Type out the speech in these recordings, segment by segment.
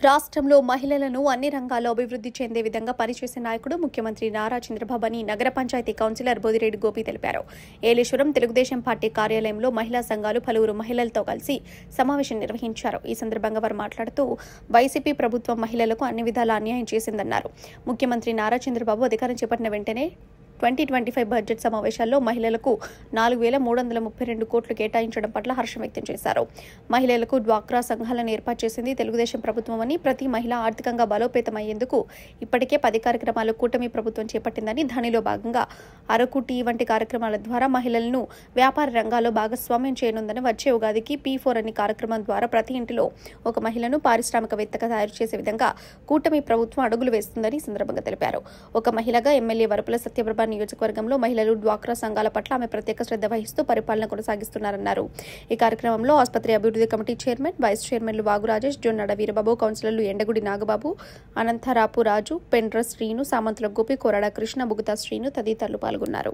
రాష్ట్రంలో మహిళలను అన్ని రంగాల్లో అభివృద్ధి చెందే విధంగా పనిచేసే నాయకుడు ముఖ్యమంత్రి నారా చంద్రబాబు అని నగర పంచాయతీ కౌన్సిలర్ బోదిరెడ్డి గోపి తెలిపారు. ఏలేశ్వరం తెలుగుదేశం పార్టీ కార్యాలయంలో మహిళా సంఘాలు పలువురు మహిళలతో కలిసి సమావేశం నిర్వహించారు. ఈ సందర్భంగా వారు మాట్లాడుతూ వైసీపీ ప్రభుత్వం మహిళలకు అన్ని విధాల అన్యాయం చేసిందన్నారు. ముఖ్యమంత్రి నారా చంద్రబాబు అధికారం చేపట్టిన వెంటనే 2025 బడ్జెట్ సమావేశాల్లో మహిళలకు 4,332 కోట్లు కేటాయించడం పట్ల హర్షం వ్యక్తం చేశారు. మహిళలకు డ్వాక్రా సంఘాలను ఏర్పాటు చేసింది తెలుగుదేశం ప్రభుత్వం అని, ప్రతి మహిళ ఆర్థికంగా బలోపేతమయ్యేందుకు ఇప్పటికే 10 కార్యక్రమాలు కూటమి ప్రభుత్వం చేపట్టిందని, దానిలో భాగంగా అరకు టీ వంటి కార్యక్రమాల ద్వారా మహిళలను వ్యాపార రంగాల్లో భాగస్వామ్యం చేయనుందని, వచ్చే ఉగాదికి P4 అనే కార్యక్రమం ద్వారా ప్రతి ఇంటిలో ఒక మహిళను పారిశ్రామికవేత్తగా తయారు చేసే విధంగా కూటమి ప్రభుత్వం అడుగులు వేస్తుందని సందర్భంగా తెలిపారు. ఒక మహిళగా ఎమ్మెల్యే వరపుల సత్యప్రభ నియోజకవర్గంలో మహిళలు డ్వాక్రా సంఘాల పట్ల ఆమె ప్రత్యేక శ్రద్ధ వహిస్తూ పరిపాలన కొనసాగిస్తున్నారన్నారు. ఈ కార్యక్రమంలో ఆసుపత్రి అభివృద్ధి కమిటీ చైర్మన్, వైస్ చైర్మన్లు వాగు రాజేష్, జొన్నడ వీరబాబు, కౌన్సిలర్లు ఎండగుడి నాగబాబు, అనంతరాపు రాజు, పెండ్ర శ్రీను, సామంతుల గోపి, కొరడ కృష్ణ, బుగుతా శ్రీను తదితరులు పాల్గొన్నారు.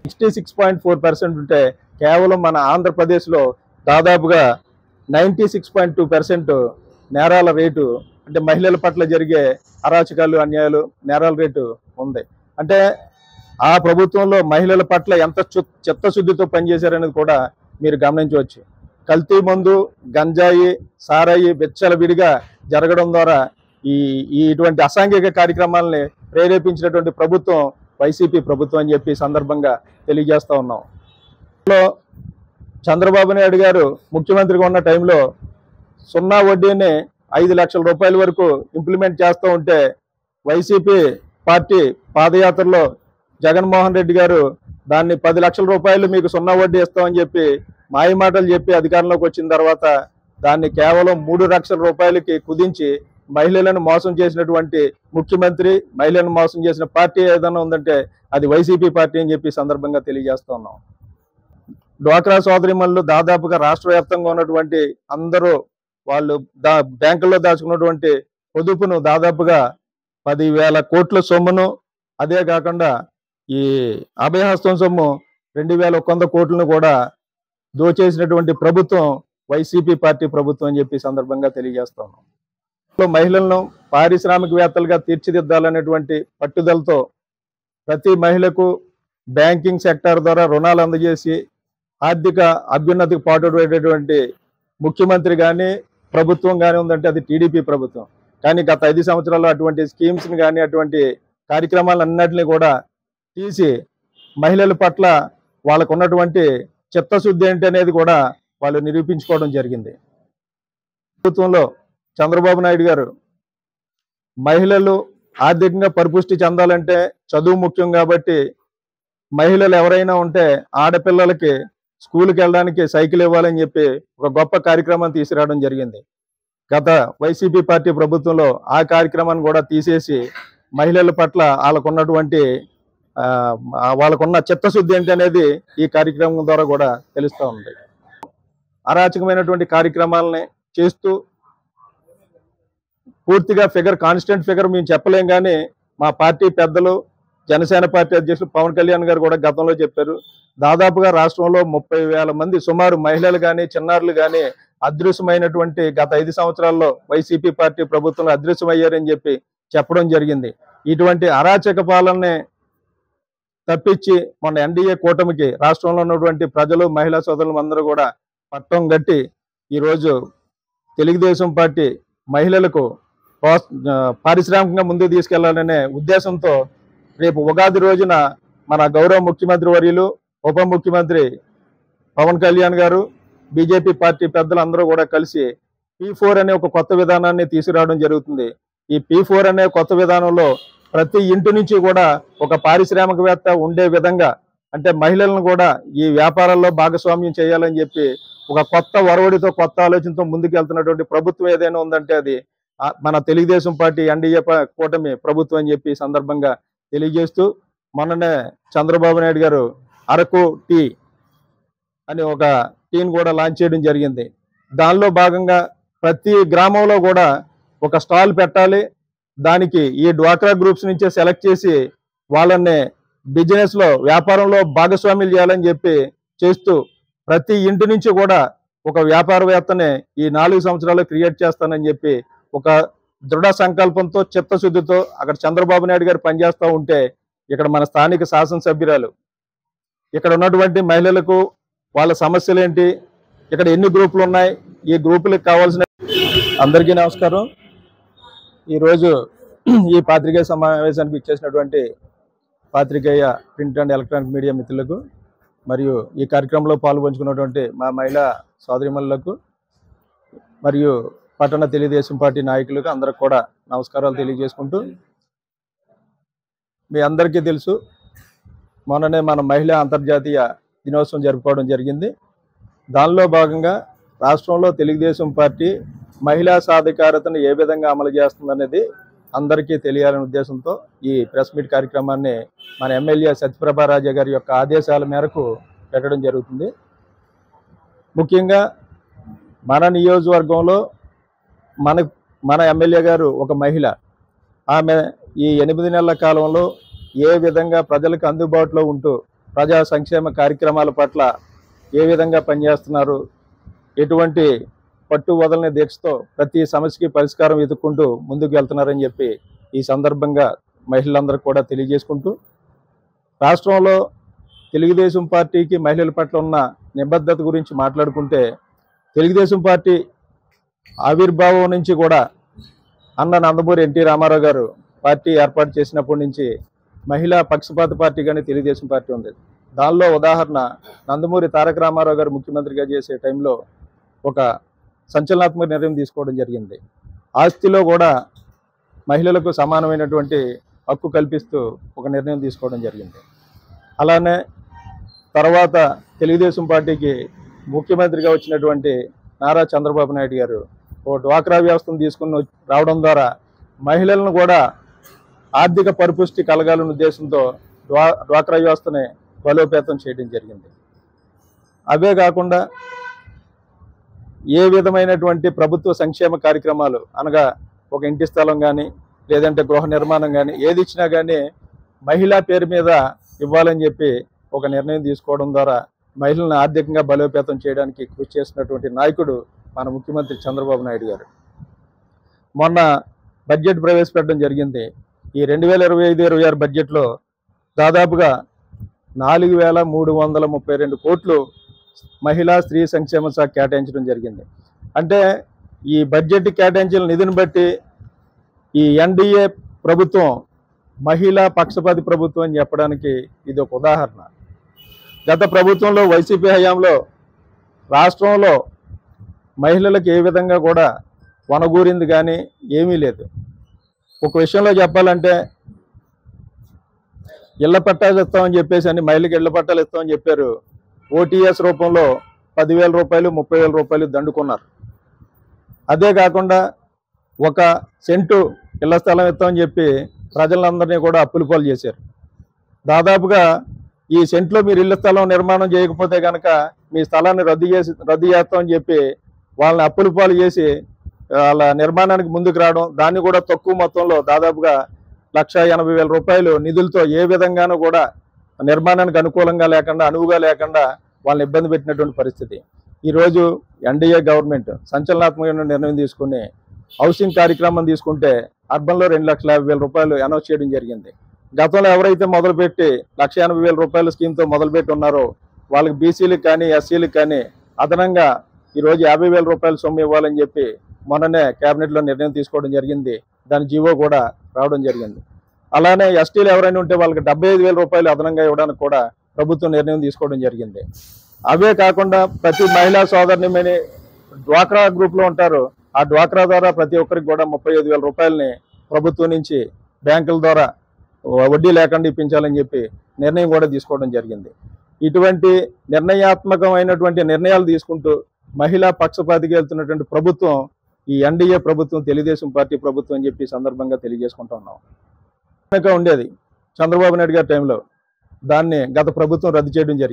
66.4% ఉంటే కేవలం మన ఆంధ్రప్రదేశ్లో దాదాపుగా 96.2% నేరాల రేటు, అంటే మహిళల పట్ల జరిగే అరాచకాలు, అన్యాయాలు, నేరాల రేటు ఉంది. అంటే ఆ ప్రభుత్వంలో మహిళల పట్ల ఎంత చిత్తశుద్ధితో పనిచేశారనేది కూడా మీరు గమనించవచ్చు. కల్తీ మందు, గంజాయి, సారాయి విచ్చలవిడిగా జరగడం ద్వారా ఇటువంటి అసాంఘిక కార్యక్రమాలని ప్రేరేపించినటువంటి ప్రభుత్వం వైసీపీ ప్రభుత్వం అని చెప్పి సందర్భంగా తెలియజేస్తా ఉన్నాం. చంద్రబాబు నాయుడు గారు ముఖ్యమంత్రిగా ఉన్న టైంలో 0 వడ్డీని 5 లక్షల రూపాయల వరకు ఇంప్లిమెంట్ చేస్తూ ఉంటే వైసీపీ పార్టీ పాదయాత్రలో జగన్మోహన్ రెడ్డి గారు దాన్ని 10 లక్షల రూపాయలు మీకు 0 వడ్డీ ఇస్తామని చెప్పి మాయమాటలు చెప్పి అధికారంలోకి వచ్చిన తర్వాత దాన్ని కేవలం 3 లక్షల రూపాయలకి కుదించి మహిళలను మోసం చేసినటువంటి ముఖ్యమంత్రి, మహిళలను మోసం చేసిన పార్టీ ఏదైనా ఉందంటే అది వైసీపీ పార్టీ అని చెప్పి సందర్భంగా తెలియజేస్తా ఉన్నాం. డ్వాక్రా సోదరిమణులు దాదాపుగా రాష్ట్ర వ్యాప్తంగా ఉన్నటువంటి అందరూ వాళ్ళు బ్యాంకుల్లో దాచుకున్నటువంటి పొదుపును దాదాపుగా 10,000 కోట్ల సొమ్మును, అదే కాకుండా ఈ అభయహస్తం సొమ్ము 2,100 కోట్లను కూడా దోచేసినటువంటి ప్రభుత్వం వైసీపీ పార్టీ ప్రభుత్వం అని చెప్పి సందర్భంగా తెలియజేస్తాం. మహిళలను పారిశ్రామికవేత్తలుగా తీర్చిదిద్దాలనేటువంటి పట్టుదలతో ప్రతి మహిళకు బ్యాంకింగ్ సెక్టార్ ద్వారా రుణాలు అందజేసి ఆర్థిక అభ్యున్నతికి పాటుపడేటువంటి ముఖ్యమంత్రి కానీ ప్రభుత్వం కానీ ఉందంటే అది టీడీపీ ప్రభుత్వం. కానీ గత 5 సంవత్సరాల్లో అటువంటి స్కీమ్స్ని కానీ అటువంటి కార్యక్రమాలన్నింటినీ కూడా తీసి మహిళల పట్ల వాళ్ళకు ఉన్నటువంటి చిత్తశుద్ధి ఏంటి అనేది కూడా వాళ్ళు నిరూపించుకోవడం జరిగింది. ప్రభుత్వంలో చంద్రబాబు నాయుడు గారు మహిళలు ఆర్థికంగా పరిపుష్టి చెందాలంటే చదువు ముఖ్యం కాబట్టి మహిళలు ఎవరైనా ఉంటే ఆడపిల్లలకి స్కూల్కి వెళ్ళడానికి సైకిల్ ఇవ్వాలని చెప్పి ఒక గొప్ప కార్యక్రమాన్ని తీసుకురావడం జరిగింది. గత వైసీపీ పార్టీ ప్రభుత్వంలో ఆ కార్యక్రమాన్ని కూడా తీసేసి మహిళల పట్ల వాళ్ళకున్న చిత్తశుద్ధి ఏంటి అనేది ఈ కార్యక్రమం ద్వారా కూడా తెలుస్తూ ఉంది. అరాచకమైనటువంటి కార్యక్రమాలని చేస్తూ పూర్తిగా కాన్స్టెంట్ ఫిగర్ మేము చెప్పలేం, కానీ మా పార్టీ పెద్దలు, జనసేన పార్టీ అధ్యక్షులు పవన్ కళ్యాణ్ గారు కూడా గతంలో చెప్పారు. దాదాపుగా రాష్ట్రంలో 30,000 మంది సుమారు మహిళలు కానీ చిన్నారులు కానీ అదృశ్యమైనటువంటి గత 5 సంవత్సరాల్లో వైసీపీ పార్టీ ప్రభుత్వంలో అదృశ్యమయ్యారని చెప్పి చెప్పడం జరిగింది. ఇటువంటి అరాచక పాలనని తప్పించి మన ఎన్డీఏ కూటమికి రాష్ట్రంలో ఉన్నటువంటి ప్రజలు, మహిళా సోదరులు అందరూ కూడా పట్టం గట్టి ఈరోజు తెలుగుదేశం పార్టీ మహిళలకు పారిశ్రామికంగా ముందుకు తీసుకెళ్లాలనే ఉద్దేశంతో రేపు ఉగాది రోజున మన గౌరవ ముఖ్యమంత్రి వర్యులు, ఉప ముఖ్యమంత్రి పవన్ కళ్యాణ్ గారు, బీజేపీ పార్టీ పెద్దలందరూ కూడా కలిసి P4 అనే ఒక కొత్త విధానాన్ని తీసుకురావడం జరుగుతుంది. ఈ P4 అనే కొత్త విధానంలో ప్రతి ఇంటి నుంచి కూడా ఒక పారిశ్రామికవేత్త ఉండే విధంగా, అంటే మహిళలను కూడా ఈ వ్యాపారాల్లో భాగస్వామ్యం చేయాలని చెప్పి ఒక కొత్త వరవడితో, కొత్త ఆలోచనతో ముందుకు వెళ్తున్నటువంటి ప్రభుత్వం ఏదైనా ఉందంటే అది మన తెలుగుదేశం పార్టీ ఎన్డీఏ కూటమి ప్రభుత్వం అని చెప్పి సందర్భంగా తెలియజేస్తూ, మొన్ననే చంద్రబాబు నాయుడు గారు అరకు టీ అని ఒక టీని కూడా లాంచ్ చేయడం జరిగింది. దానిలో భాగంగా ప్రతి గ్రామంలో కూడా ఒక స్టాల్ పెట్టాలి, దానికి ఈ డ్వాక్రా గ్రూప్స్ నుంచే సెలెక్ట్ చేసి వాళ్ళని బిజినెస్లో, వ్యాపారంలో భాగస్వామ్యులు చేయాలని చెప్పి చేస్తూ ప్రతి ఇంటి నుంచి కూడా ఒక వ్యాపారవేత్తని ఈ 4 సంవత్సరాలు క్రియేట్ చేస్తానని చెప్పి ఒక దృఢ సంకల్పంతో చిత్తశుద్ధితో అక్కడ చంద్రబాబు నాయుడు గారు పనిచేస్తూ ఉంటే ఇక్కడ మన స్థానిక శాసనసభ్యురాలు ఇక్కడ ఉన్నటువంటి మహిళలకు వాళ్ళ సమస్యలు ఏంటి, ఇక్కడ ఎన్ని గ్రూపులు ఉన్నాయి, ఈ గ్రూపులకు కావాల్సిన అందరికీ నమస్కారం. ఈరోజు ఈ పాత్రికేయ సమావేశానికి ఇచ్చేసినటువంటి పాత్రికేయ ప్రింట్ అండ్ ఎలక్ట్రానిక్ మీడియా మిత్రులకు మరియు ఈ కార్యక్రమంలో పాల్గొంచుకున్నటువంటి మా మహిళా సోదరిమణులకు మరియు పట్టణ తెలుగుదేశం పార్టీ నాయకులకు అందరికి కూడా నమస్కారాలు తెలియజేసుకుంటూ, మీ అందరికీ తెలుసు మొన్ననే మన మహిళా అంతర్జాతీయ దినోత్సవం జరుపుకోవడం జరిగింది. దానిలో భాగంగా రాష్ట్రంలో తెలుగుదేశం పార్టీ మహిళా సాధికారతను ఏ విధంగా అమలు చేస్తుందనేది అందరికీ తెలియాలనే ఉద్దేశంతో ఈ ప్రెస్ మీట్ కార్యక్రమాన్ని మన ఎమ్మెల్యే సత్యప్రభారాజా గారి యొక్క ఆదేశాల మేరకు పెట్టడం జరుగుతుంది. ముఖ్యంగా మన నియోజకవర్గంలో మన ఎమ్మెల్యే గారు ఒక మహిళ. ఆమె ఈ 8 నెలల కాలంలో ఏ విధంగా ప్రజలకు అందుబాటులో ఉంటూ ప్రజా సంక్షేమ కార్యక్రమాల పట్ల ఏ విధంగా పనిచేస్తున్నారు, ఎటువంటి పట్టు వదలని దీక్షతో ప్రతి సమస్యకి పరిష్కారం వెతుక్కుంటూ ముందుకు వెళ్తున్నారని చెప్పి ఈ సందర్భంగా మహిళలందరికీ కూడా తెలియజేసుకుంటూ, రాష్ట్రంలో తెలుగుదేశం పార్టీకి మహిళల పట్ల ఉన్న నిబద్ధత గురించి మాట్లాడుకుంటే, తెలుగుదేశం పార్టీ ఆవిర్భావం నుంచి కూడా అన్న నందమూరి ఎన్టీ రామారావు గారు పార్టీ ఏర్పాటు చేసినప్పటి నుంచి మహిళా పక్షపాత పార్టీగానే తెలుగుదేశం పార్టీ ఉంది. దానిలో ఉదాహరణ నందమూరి తారక రామారావు గారు ముఖ్యమంత్రిగా చేసే టైంలో ఒక సంచలనాత్మక నిర్ణయం తీసుకోవడం జరిగింది. ఆస్తిలో కూడా మహిళలకు సమానమైనటువంటి హక్కు కల్పిస్తూ ఒక నిర్ణయం తీసుకోవడం జరిగింది. అలానే తర్వాత తెలుగుదేశం పార్టీకి ముఖ్యమంత్రిగా వచ్చినటువంటి నారా చంద్రబాబు నాయుడు గారు ఓ డ్వాక్రా వ్యవస్థను తీసుకుని రావడం ద్వారా మహిళలను కూడా ఆర్థిక పరిపుష్టి కలగాలనే ఉద్దేశంతో డ్వాక్రా వ్యవస్థని బలోపేతం చేయడం జరిగింది. అవే కాకుండా ఏ విధమైనటువంటి ప్రభుత్వ సంక్షేమ కార్యక్రమాలు అనగా ఒక ఇంటి స్థలం కానీ లేదంటే గృహ నిర్మాణం కానీ ఏది ఇచ్చినా కానీ మహిళా పేరు మీద ఇవ్వాలని చెప్పి ఒక నిర్ణయం తీసుకోవడం ద్వారా మహిళలను ఆర్థికంగా బలోపేతం చేయడానికి కృషి చేసినటువంటి నాయకుడు మన ముఖ్యమంత్రి చంద్రబాబు నాయుడు గారు. మొన్న బడ్జెట్ ప్రవేశపెట్టడం జరిగింది. ఈ 2025-26 బడ్జెట్లో దాదాపుగా 4,332 కోట్లు మహిళా స్త్రీ సంక్షేమ శాఖ కేటాయించడం జరిగింది. అంటే ఈ బడ్జెట్ కేటాయించిన నిధిని బట్టి ఈ ఎన్డీఏ ప్రభుత్వం మహిళా పక్షపాతి ప్రభుత్వం అని చెప్పడానికి ఇది ఒక ఉదాహరణ. గత ప్రభుత్వంలో వైసీపీ హయాంలో రాష్ట్రంలో మహిళలకు ఏ విధంగా కూడా వనగూరింది కానీ ఏమీ లేదు. ఒక విషయంలో చెప్పాలంటే ఇళ్ల పట్టాలు ఇస్తామని చెప్పేసి అని మహిళలకు ఇళ్ల పట్టాలు ఇస్తామని చెప్పారు. ఓటీఎస్ రూపంలో 10,000 రూపాయలు 30,000 రూపాయలు దండుకున్నారు. అదే కాకుండా 1 సెంటు ఇళ్ల స్థలం ఇస్తామని చెప్పి ప్రజలందరినీ కూడా అప్పుల పాలు చేశారు. దాదాపుగా ఈ సెంట్లో మీరు ఇళ్ల స్థలం నిర్మాణం చేయకపోతే కనుక మీ స్థలాన్ని రద్దు చేస్తామని చెప్పి వాళ్ళని అప్పుల పాలు చేసి వాళ్ళ నిర్మాణానికి ముందుకు రావడం, దాన్ని కూడా తక్కువ మొత్తంలో దాదాపుగా 1,80,000 రూపాయలు నిధులతో ఏ విధంగానూ కూడా నిర్మాణానికి అనుకూలంగా లేకుండా అనువుగా లేకుండా వాళ్ళని ఇబ్బంది పెట్టినటువంటి పరిస్థితి. ఈరోజు ఎన్డీఏ గవర్నమెంట్ సంచలనాత్మకమైన నిర్ణయం తీసుకుని హౌసింగ్ కార్యక్రమం తీసుకుంటే అర్బన్లో 2,50,000 రూపాయలు అనౌన్స్ చేయడం జరిగింది. గతంలో ఎవరైతే మొదలుపెట్టి 1,80,000 రూపాయల స్కీమ్తో మొదలుపెట్టి ఉన్నారో వాళ్ళకి బీసీలకు కానీ ఎస్సీలకు కానీ అదనంగా ఈరోజు 50,000 రూపాయల సొమ్ము ఇవ్వాలని చెప్పి మొన్ననే కేబినెట్లో నిర్ణయం తీసుకోవడం జరిగింది. దాని జీవో కూడా రావడం జరిగింది. అలానే ఎస్టీలు ఎవరైనా ఉంటే వాళ్ళకి 75,000 రూపాయలు అదనంగా ఇవ్వడానికి కూడా ప్రభుత్వం నిర్ణయం తీసుకోవడం జరిగింది. అవే కాకుండా ప్రతి మహిళా సోదరుని డ్వాక్రా గ్రూప్లో ఉంటారు. ఆ డ్వాక్రా ద్వారా ప్రతి ఒక్కరికి కూడా 35,000 రూపాయలని ప్రభుత్వం నుంచి బ్యాంకుల ద్వారా వడ్డీ లేకుండా ఇప్పించాలని చెప్పి నిర్ణయం కూడా తీసుకోవడం జరిగింది. ఇటువంటి నిర్ణయాత్మకమైనటువంటి నిర్ణయాలు తీసుకుంటూ మహిళా పక్షపాతికి వెళ్తున్నటువంటి ప్రభుత్వం ఈ ఎన్డీఏ ప్రభుత్వం, తెలుగుదేశం పార్టీ ప్రభుత్వం అని చెప్పి సందర్భంగా తెలియజేసుకుంటా ఉన్నాం. ఉండేది చంద్రబాబు నాయుడు గారి టైంలో, దాన్ని గత ప్రభుత్వం రద్దు చేయడం జరిగింది.